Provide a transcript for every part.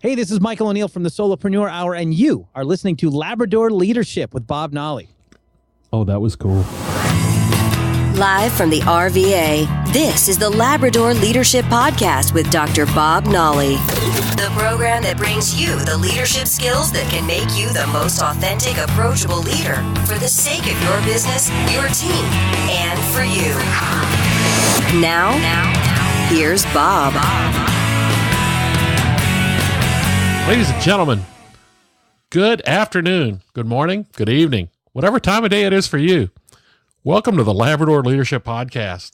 Hey, this is Michael O'Neill from the Solopreneur Hour, and you are listening to Labrador Leadership with Bob Nolly. Oh, that was cool. Live from the RVA, this is the Labrador Leadership Podcast with Dr. Bob Nolly. The program that brings you the leadership skills that can make you the most authentic, approachable leader for the sake of your business, your team, and for you. Now, here's Bob. Ladies and gentlemen, good afternoon, good morning, good evening, whatever time of day it is for you. Welcome to the Labrador Leadership Podcast.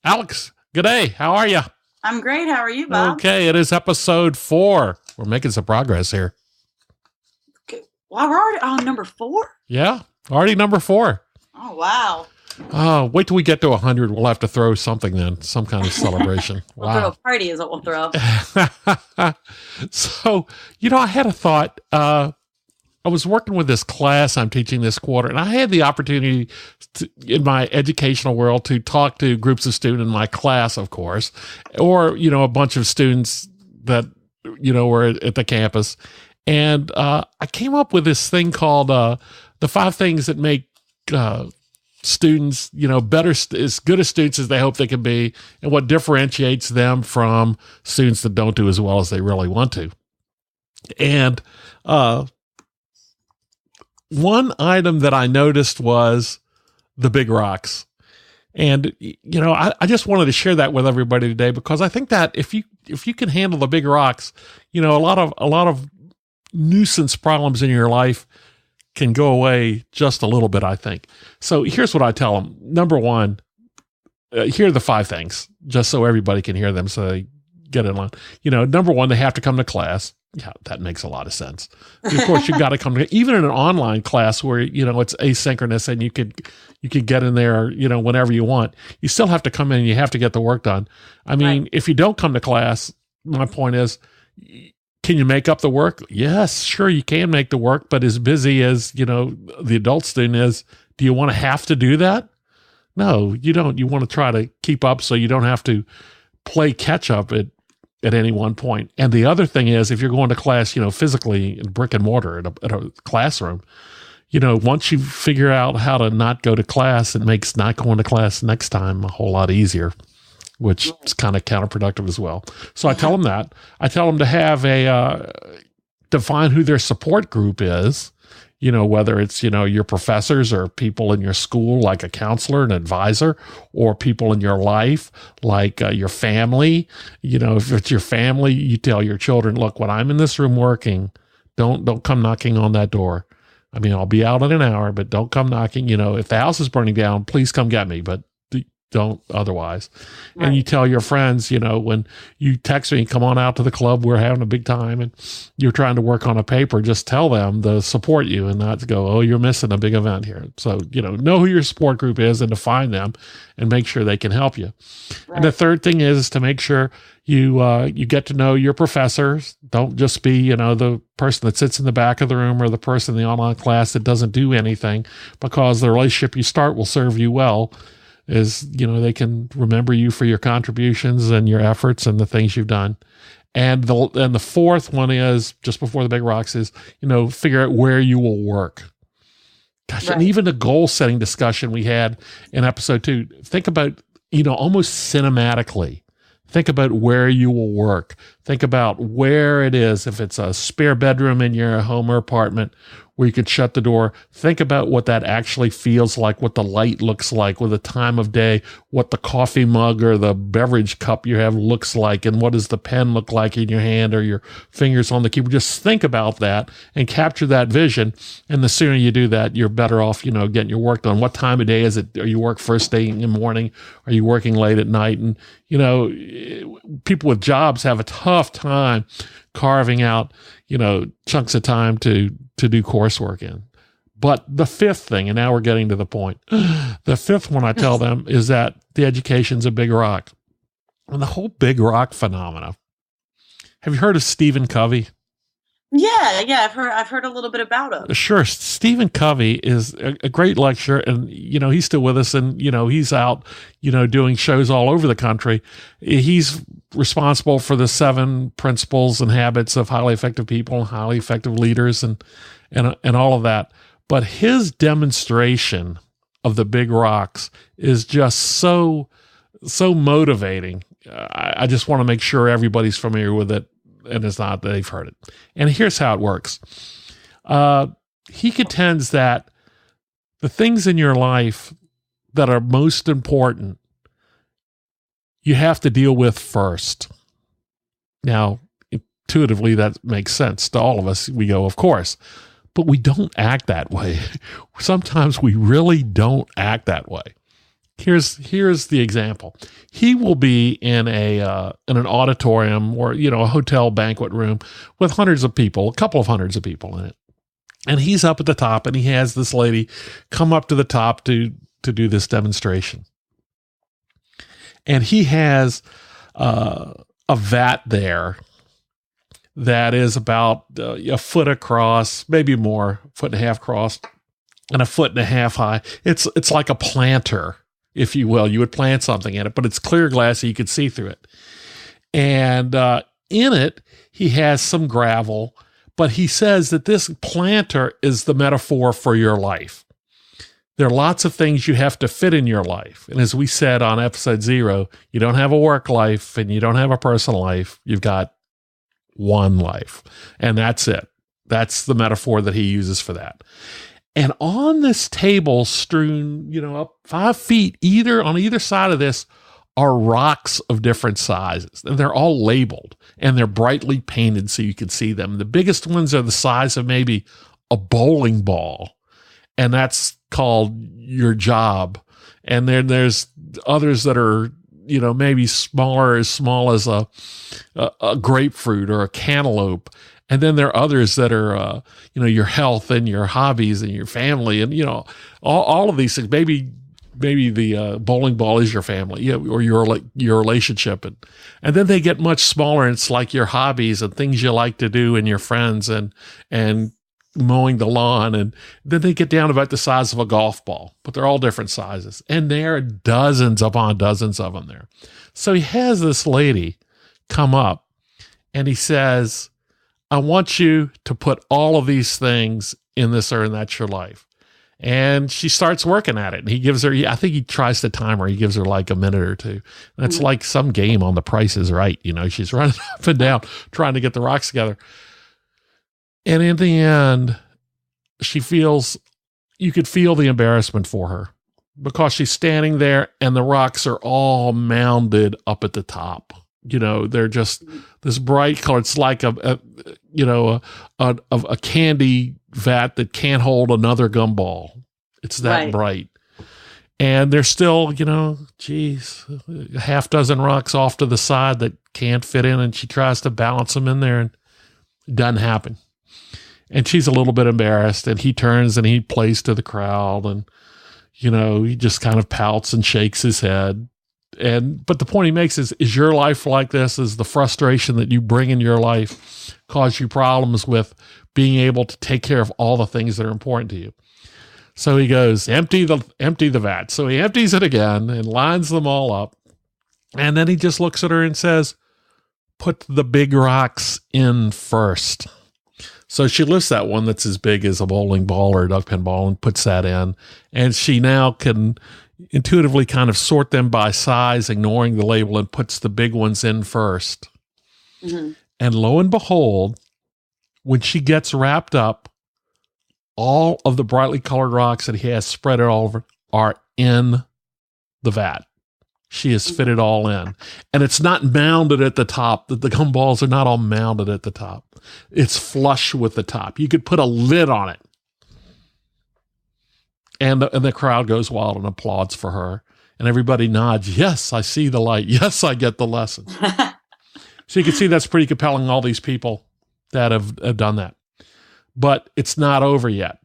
Alex, good day. How are you? I'm great. How are you, Bob? Okay, it is episode 4. We're making some progress here. Okay. Well, we're already on number 4? Yeah, already number 4. Oh, wow. Wait till we get to 100. We'll have to throw something then, some kind of celebration. We'll throw a party is what we'll throw. So, I had a thought. I was working with this class I'm teaching this quarter, and I had the opportunity in my educational world to talk to groups of students in my class, of course, or, a bunch of students that, were at the campus. And I came up with this thing called the 5 things that make students, better, as good as students as they hope they can be, and what differentiates them from students that don't do as well as they really want to. And one item that I noticed was the big rocks. And, I just wanted to share that with everybody today, because I think that if you can handle the big rocks, a lot of nuisance problems in your life can go away just a little bit, I think. So here's what I tell them. Number 1, here are the 5 things, just so everybody can hear them, so they get in line. Number 1, they have to come to class. Yeah, that makes a lot of sense. Of course, you've got to come to, even in an online class where, it's asynchronous and you could get in there, whenever you want. You still have to come in and you have to get the work done. I mean, Right. If you don't come to class, my point is, can you make up the work? Yes, sure, you can make the work, but as busy as, the adult student is, do you want to have to do that? No, you don't. You want to try to keep up so you don't have to play catch up at any one point. And the other thing is, if you're going to class, physically in brick and mortar at a classroom, once you figure out how to not go to class, it makes not going to class next time a whole lot easier, which is kind of counterproductive as well. So I tell them that. I tell them to have define who their support group is, whether it's, your professors or people in your school, like a counselor, an advisor, or people in your life, like your family. If it's your family, you tell your children, look, when I'm in this room working, don't come knocking on that door. I mean, I'll be out in an hour, but don't come knocking. If the house is burning down, please come get me, but don't otherwise. Right. And you tell your friends, when you text me, come on out to the club, we're having a big time, and you're trying to work on a paper, just tell them to support you and not to go, oh, you're missing a big event here. So, know who your support group is and define them and make sure they can help you. Right. And the third thing is to make sure you get to know your professors. Don't just be, the person that sits in the back of the room or the person in the online class that doesn't do anything, because the relationship you start will serve you well. Is, they can remember you for your contributions and your efforts and the things you've done. And the fourth one is, just before the big rocks, is, figure out where you will work. Gosh, right. And even the goal setting discussion we had in episode 2, think about, almost cinematically, think about where you will work. Think about where it is. If it's a spare bedroom in your home or apartment where you could shut the door, think about what that actually feels like, what the light looks like, what the time of day, what the coffee mug or the beverage cup you have looks like, and what does the pen look like in your hand or your fingers on the keyboard. Just think about that and capture that vision. And the sooner you do that, you're better off, getting your work done. What time of day is it? Are you work first thing in the morning? Are you working late at night? And, people with jobs have a tough time carving out, chunks of time to do coursework in. But the fifth thing, and now we're getting to the point, the fifth one I tell them is that the education's a big rock. And the whole big rock phenomena. Have you heard of Stephen Covey? Yeah. I've heard a little bit about him. Sure. Stephen Covey is a great lecturer, and, he's still with us, and, he's out, doing shows all over the country. He's responsible for the 7 principles and habits of highly effective people and highly effective leaders and all of that. But his demonstration of the big rocks is just so motivating. I just want to make sure everybody's familiar with it, and it's not that they've heard it. And here's how it works. He contends that the things in your life that are most important, you have to deal with first. Now, intuitively, that makes sense to all of us. We go, of course, but we don't act that way. Sometimes we really don't act that way. Here's the example. He will be in an auditorium or a hotel banquet room with hundreds of people, a couple of hundreds of people in it, and he's up at the top, and he has this lady come up to the top to do this demonstration, and he has a vat there that is about a foot across, maybe more, 1.5 feet across, and 1.5 feet high. It's like a planter, if you will. You would plant something in it, but it's clear glass so you could see through it. And in it, he has some gravel, but he says that this planter is the metaphor for your life. There are lots of things you have to fit in your life. And as we said on episode 0, you don't have a work life and you don't have a personal life. You've got one life, and that's it. That's the metaphor that he uses for that. And on this table strewn, up 5 feet on either side of this are rocks of different sizes. And they're all labeled, and they're brightly painted so you can see them. The biggest ones are the size of maybe a bowling ball, and that's called your job. And then there's others that are, maybe smaller, as small as a grapefruit or a cantaloupe. And then there are others that are, your health and your hobbies and your family and, all of these things. Maybe the bowling ball is your family, or your relationship. And then they get much smaller, and it's like your hobbies and things you like to do and your friends and mowing the lawn. And then they get down about the size of a golf ball, but they're all different sizes. And there are dozens upon dozens of them there. So he has this lady come up, and he says, I want you to put all of these things in this, or in that's your life. And she starts working at it, and he gives her, I think he tries to time her. He gives her like a minute or two. And it's like some game on The Price is Right. She's running up and down trying to get the rocks together. And in the end, you could feel the embarrassment for her, because she's standing there and the rocks are all mounded up at the top. They're just this bright color. It's like a candy vat that can't hold another gumball. It's that bright. And there's still, a half dozen rocks off to the side that can't fit in, and she tries to balance them in there, and it doesn't happen. And she's a little bit embarrassed, and he turns and he plays to the crowd, and, he just kind of pouts and shakes his head. But the point he makes is your life like this? Is the frustration that you bring in your life cause you problems with being able to take care of all the things that are important to you? So he goes, empty the vat. So he empties it again and lines them all up. And then he just looks at her and says, put the big rocks in first. So she lifts that one that's as big as a bowling ball or a duck pin ball and puts that in. And she now can intuitively kind of sort them by size, ignoring the label, and puts the big ones in first. Mm-hmm. And lo and behold, when she gets wrapped up, all of the brightly colored rocks that he has spread it all over are in the vat. She has fit it all in. And it's not mounded at the top. The gumballs are not all mounded at the top. It's flush with the top. You could put a lid on it. And the crowd goes wild and applauds for her. And everybody nods. Yes, I see the light. Yes, I get the lesson. So you can see that's pretty compelling, all these people that have done that. But it's not over yet,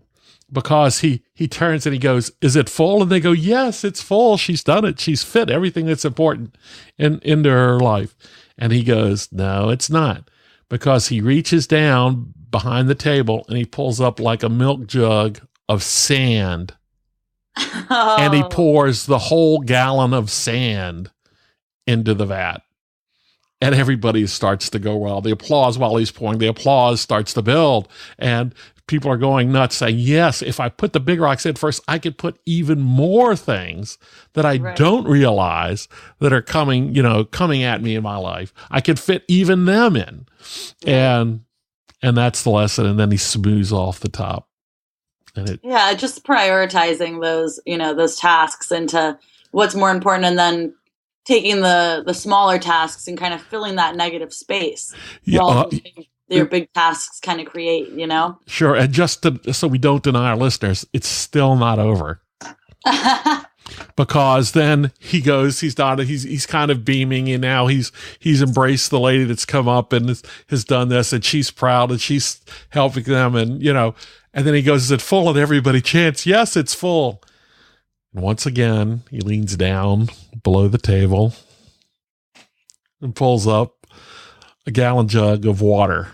because he turns and he goes, is it full? And they go, yes, it's full. She's done it. She's fit everything that's important into her life. And he goes, no, it's not. because he reaches down behind the table and he pulls up like a milk jug of sand. And he pours the whole gallon of sand into the vat. And everybody starts to go wild. The applause while he's pouring, the applause starts to build. And people are going nuts saying, yes, if I put the big rocks in first, I could put even more things that I don't realize that are coming at me in my life. I could fit even them in. And that's the lesson. And then he smooths off the top. And just prioritizing those tasks into what's more important, and then taking the smaller tasks and kind of filling that negative space. Your big tasks kind of create, Sure. And just so we don't deny our listeners, it's still not over. Because then he goes, he's kind of beaming, and now he's embraced the lady that's come up and has done this, and she's proud and she's helping them, and and then he goes, is it full? And everybody chants, yes, it's full. And once again, he leans down below the table and pulls up a gallon jug of water.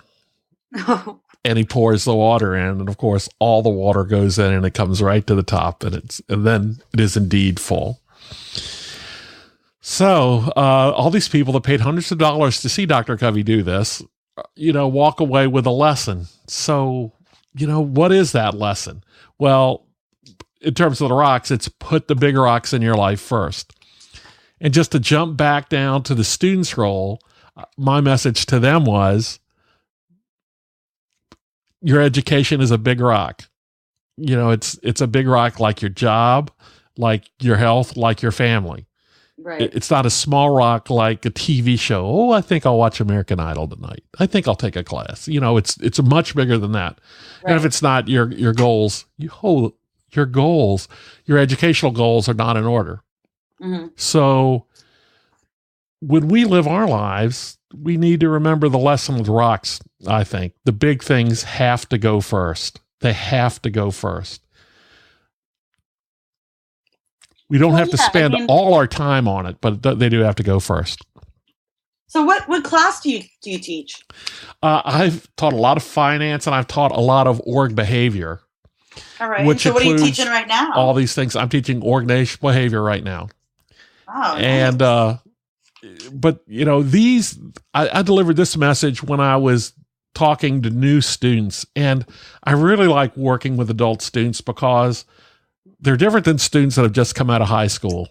And he pours the water in, and of course, all the water goes in, and it comes right to the top, and then it is indeed full. So, all these people that paid hundreds of dollars to see Dr. Covey do this, walk away with a lesson. So, what is that lesson? Well, in terms of the rocks, it's put the big rocks in your life first. And just to jump back down to the students' role, my message to them was, your education is a big rock. It's a big rock like your job, like your health, like your family. Right. It's not a small rock like a TV show. Oh, I think I'll watch American Idol tonight. I think I'll take a class. It's much bigger than that. Right. And if it's not your goals, your goals, your educational goals are not in order. Mm-hmm. So when we live our lives, we need to remember the lesson with rocks. I think the big things have to go first. They have to go first. We don't have to spend all our time on it, but they do have to go first. So what class do you teach? I've taught a lot of finance, and I've taught a lot of org behavior. All right. So what are you teaching right now? All these things. I'm teaching organizational behavior right now. Oh, and nice. But I delivered this message when I was talking to new students, and I really like working with adult students because they're different than students that have just come out of high school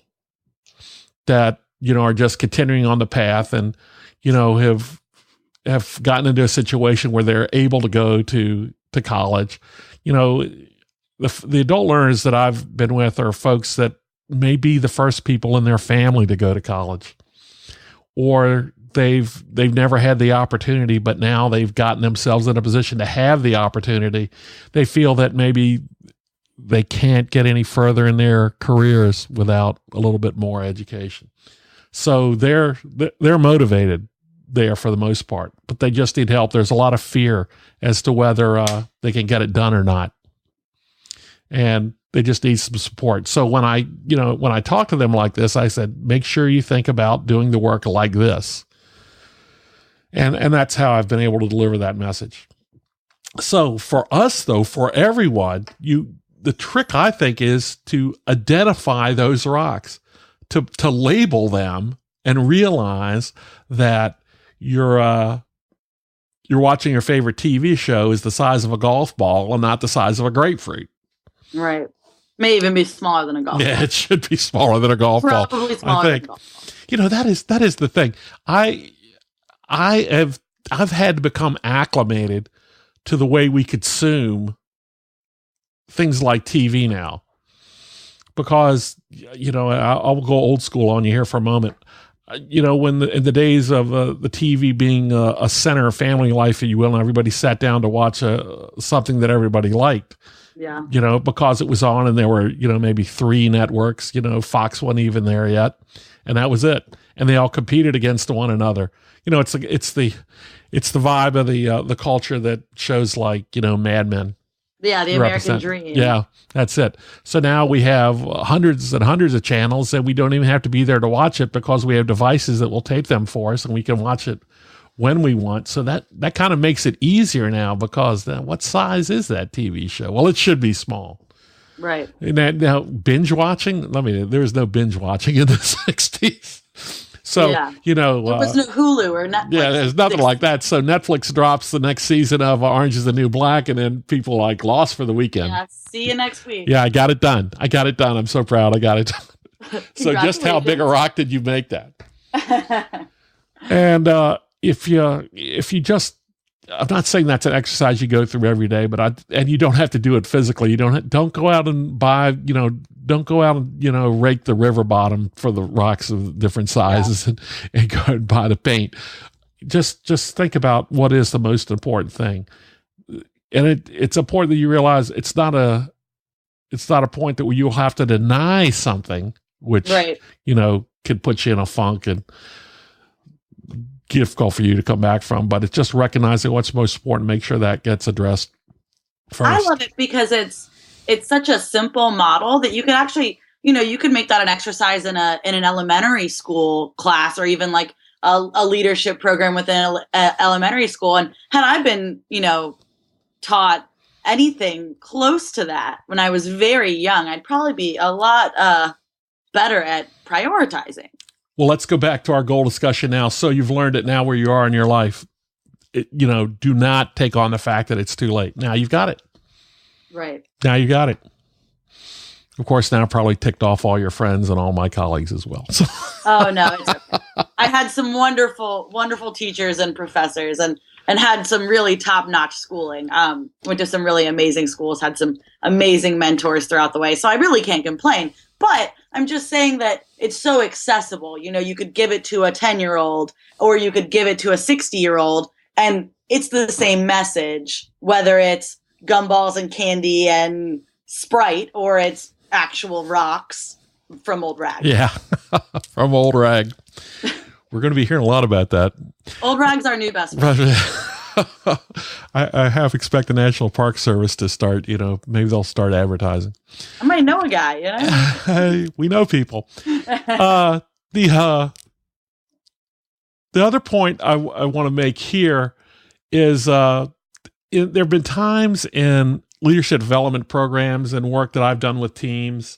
that, are just continuing on the path and, have gotten into a situation where they're able to go to college. The adult learners that I've been with are folks that may be the first people in their family to go to college, or they've never had the opportunity, but now they've gotten themselves in a position to have the opportunity. They feel that maybe they can't get any further in their careers without a little bit more education. So they're motivated there for the most part, but they just need help. There's a lot of fear as to whether they can get it done or not. And they just need some support. So when I talk to them like this, I said, make sure you think about doing the work like this. And that's how I've been able to deliver that message. So for us, though, for everyone, the trick, I think, is to identify those rocks, to label them and realize that you're watching your favorite TV show is the size of a golf ball and not the size of a grapefruit. Right. May even be smaller than a golf ball. Yeah, it should be smaller than a golf ball. Probably smaller than a golf ball. That is the thing. I've had to become acclimated to the way we consume things like TV now, because I'll go old school on you here for a moment. When in the days of the TV being a center of family life, if you will, and everybody sat down to watch something that everybody liked. Yeah. Because it was on, and there were maybe 3 networks. Fox wasn't even there yet, and that was it. And they all competed against one another. It's the vibe of the culture that shows like Mad Men. Yeah, the American Dream. Yeah, that's it. So now we have hundreds and hundreds of channels, and we don't even have to be there to watch it because we have devices that will tape them for us, and we can watch it when we want. So that kind of makes it easier now, because then what size is that TV show? Well, it should be small. Right. And now binge watching, there was no binge watching in the 60s. So, there was no Hulu or Netflix. Yeah, there's nothing like that. So Netflix drops the next season of Orange is the New Black, and then people lost for the weekend. Yeah, see you next week. Yeah, I got it done. I'm so proud I got it done. So just how big a rock did you make that? And if you just, I'm not saying that's an exercise you go through every day, and you don't have to do it physically. You don't go out and buy, don't go out and, rake the river bottom for the rocks of different sizes and go and buy the paint. Just think about what is the most important thing. And it's important that you realize it's not a point that you'll have to deny something, which, could put you in a funk and difficult for you to come back from, but it's just recognizing what's most important, make sure that gets addressed first. I love it because it's such a simple model that you could actually, you could make that an exercise in an elementary school class, or even like a leadership program within elementary school. And had I been, taught anything close to that when I was very young, I'd probably be a lot better at prioritizing. Well, let's go back to our goal discussion now. So you've learned it now where you are in your life. Do not take on the fact that it's too late. Now you've got it. Right. Now you got it. Of course, now probably ticked off all your friends and all my colleagues as well. So. Oh, no. It's okay. I had some wonderful, wonderful teachers and professors and had some really top-notch schooling. Went to some really amazing schools, had some amazing mentors throughout the way. So I really can't complain. But I'm just saying that it's so accessible. You could give it to a 10-year-old or you could give it to a 60-year-old, and it's the same message, whether it's gumballs and candy and Sprite or it's actual rocks from Old Rag. Yeah, from Old Rag. We're going to be hearing a lot about that. Old Rag's our new best friend. I half expect the National Park Service to start, maybe they'll start advertising. I might know a guy, We know people. The other point I want to make here is there have been times in leadership development programs and work that I've done with teams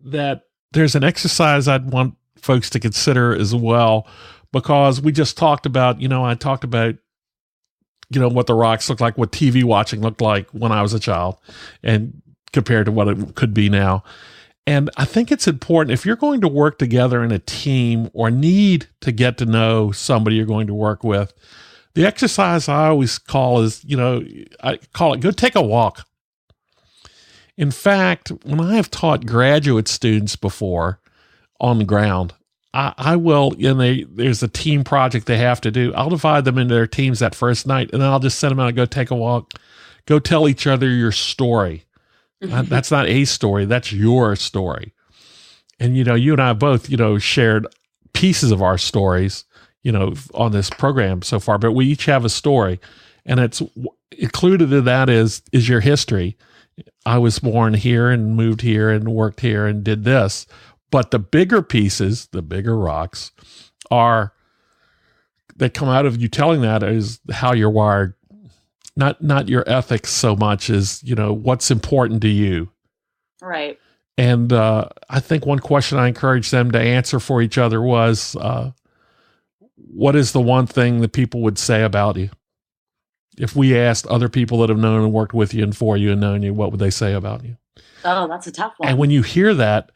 that there's an exercise I'd want folks to consider as well, because we just talked about, I talked about, what the rocks look like, what TV watching looked like when I was a child and compared to what it could be now. And I think it's important, if you're going to work together in a team or need to get to know somebody you're going to work with, the exercise I always call is, I call it go take a walk. In fact, when I have taught graduate students before on the ground, I will, there's a team project they have to do. I'll divide them into their teams that first night, and then I'll just send them out and go take a walk, go tell each other your story. That's not a story, that's your story. And, you and I both, shared pieces of our stories, on this program so far, but we each have a story, and it's included in that is your history. I was born here and moved here and worked here and did this. But the bigger pieces, the bigger rocks, that come out of you telling that is how you're wired. Not your ethics so much as, what's important to you. Right. And I think one question I encouraged them to answer for each other was, what is the one thing that people would say about you? If we asked other people that have known and worked with you and for you and known you, what would they say about you? Oh, that's a tough one. And when you hear that,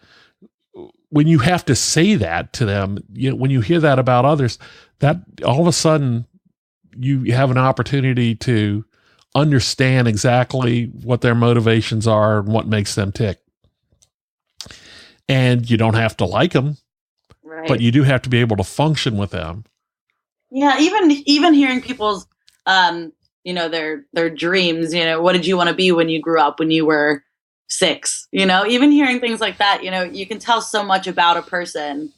when you have to say that to them, when you hear that about others, that all of a sudden you have an opportunity to understand exactly what their motivations are and what makes them tick. And you don't have to like them, right, but you do have to be able to function with them. Yeah, even hearing people's, their dreams. What did you want to be when you grew up? When you were 6, even hearing things like that, you can tell so much about a person,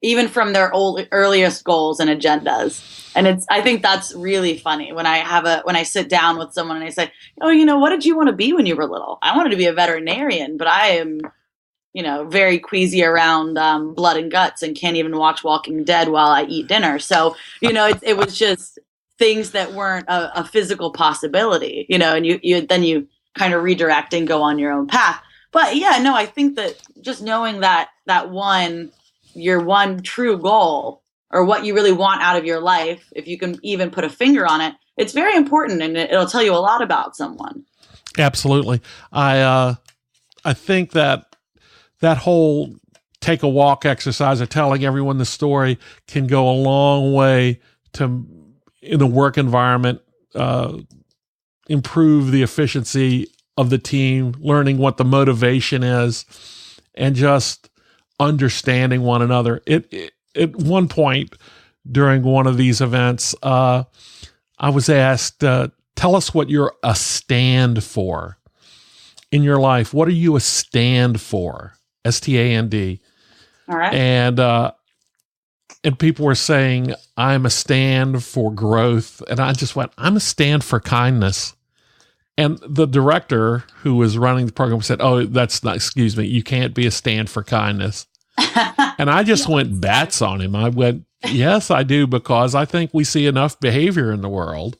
even from their earliest goals and agendas. And I think that's really funny when I sit down with someone and I say, oh, what did you want to be when you were little? I wanted to be a veterinarian, but I am, very queasy around blood and guts and can't even watch Walking Dead while I eat dinner. So, it was just things that weren't a physical possibility, and you kind of redirect and go on your own path. But yeah, no, I think that just knowing that your one true goal or what you really want out of your life, if you can even put a finger on it, it's very important, and it'll tell you a lot about someone. Absolutely. I think that whole take a walk exercise of telling everyone the story can go a long way to, in the work environment, improve the efficiency of the team, learning what the motivation is, and just understanding one another. At one point during one of these events, I was asked, tell us what you're a stand for in your life. What are you a stand for? STAND. All right. And people were saying, I'm a stand for growth. And I just went, I'm a stand for kindness. And the director who was running the program said, oh, that's not, excuse me, you can't be a stand for kindness. And I just went bats on him. I went, yes, I do, because I think we see enough behavior in the world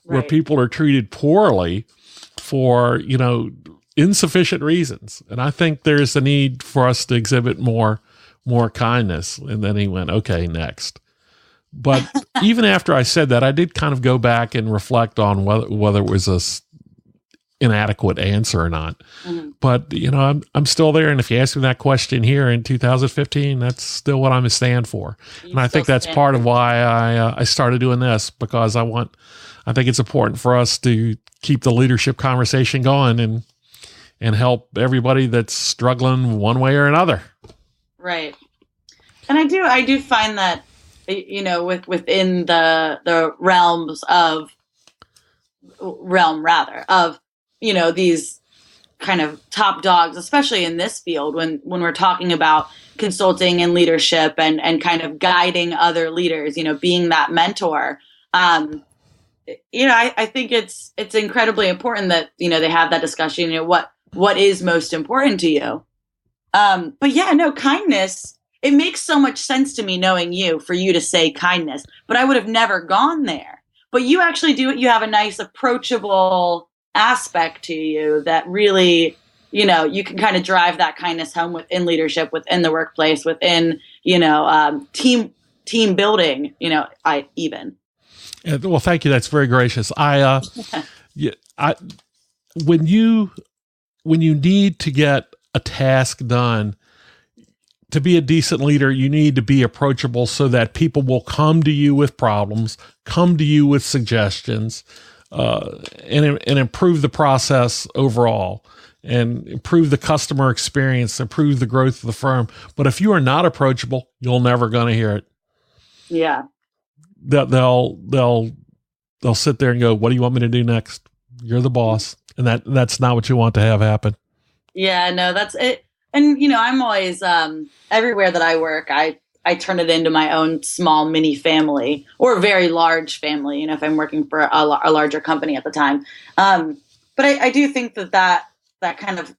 where people are treated poorly for, insufficient reasons. And I think there's a need for us to exhibit more kindness. And then he went, okay, next. But even after I said that, I did kind of go back and reflect on whether it was a inadequate answer or not. Mm-hmm. But, I'm still there. And if you ask me that question here in 2015, that's still what I'm a stand for. And I think that's part of why I started doing this, because I think it's important for us to keep the leadership conversation going and help everybody that's struggling one way or another. Right. And I do find that, within the realm of, these kind of top dogs, especially in this field, when we're talking about consulting and leadership and kind of guiding other leaders, being that mentor, I think it's incredibly important that, they have that discussion, what is most important to you. But yeah, no, kindness, it makes so much sense to me knowing you, for you to say kindness, but I would have never gone there. But you actually do it. You have a nice, approachable aspect to you that really, you can kind of drive that kindness home within leadership, within the workplace, within, team building, Well, thank you. That's very gracious. When you need to get a task done, to be a decent leader, you need to be approachable so that people will come to you with problems, come to you with suggestions, and improve the process overall, and improve the customer experience, improve the growth of the firm. But if you are not approachable, you're never going to hear it. Yeah. They'll sit there and go, what do you want me to do next? You're the boss. And that's not what you want to have happen. Yeah, no, that's it. And, I'm always, everywhere that I work, I turn it into my own small mini family, or a very large family, if I'm working for a larger company at the time. But I do think that kind of,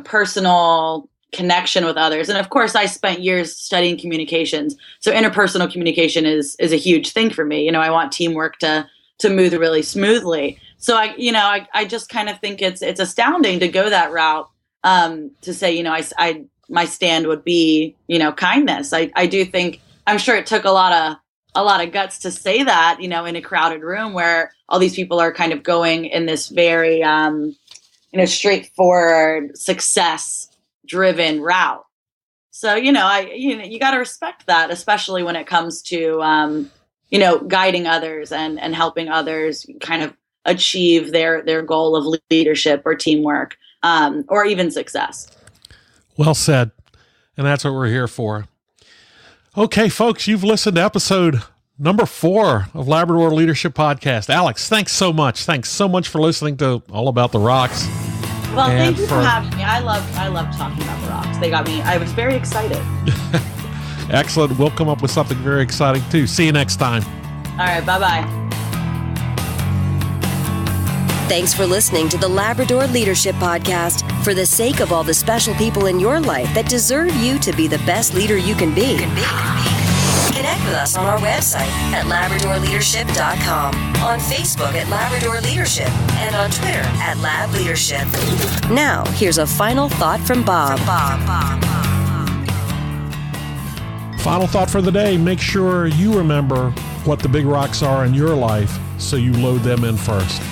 personal connection with others. And of course, I spent years studying communications. So interpersonal communication is a huge thing for me. I want teamwork to move really smoothly. So I just kind of think it's astounding to go that route, to say, my stand would be, kindness. I do think, I'm sure it took a lot of guts to say that, in a crowded room where all these people are kind of going in this very, straightforward, success driven route. So, you got to respect that, especially when it comes to, guiding others and helping others kind of achieve their goal of leadership or teamwork, or even success. Well said. And that's what we're here for. Okay, folks, you've listened to episode number 4 of Labrador Leadership Podcast. Alex, thanks so much. Thanks so much for listening to All About the Rocks. Well, thank you for having me. I love talking about the rocks. They got me. I was very excited. Excellent. We'll come up with something very exciting too. See you next time. All right. Bye-bye. Thanks for listening to the Labrador Leadership Podcast. For the sake of all the special people in your life that deserve you to be the best leader you can be. Connect with us on our website at LabradorLeadership.com, on Facebook at Labrador Leadership, and on Twitter at Lab Leadership. Now, here's a final thought from Bob. Final thought for the day, make sure you remember what the big rocks are in your life so you load them in first.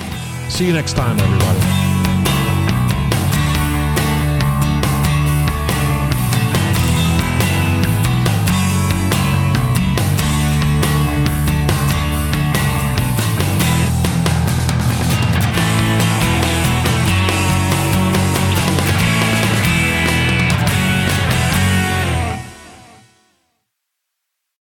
See you next time, everybody.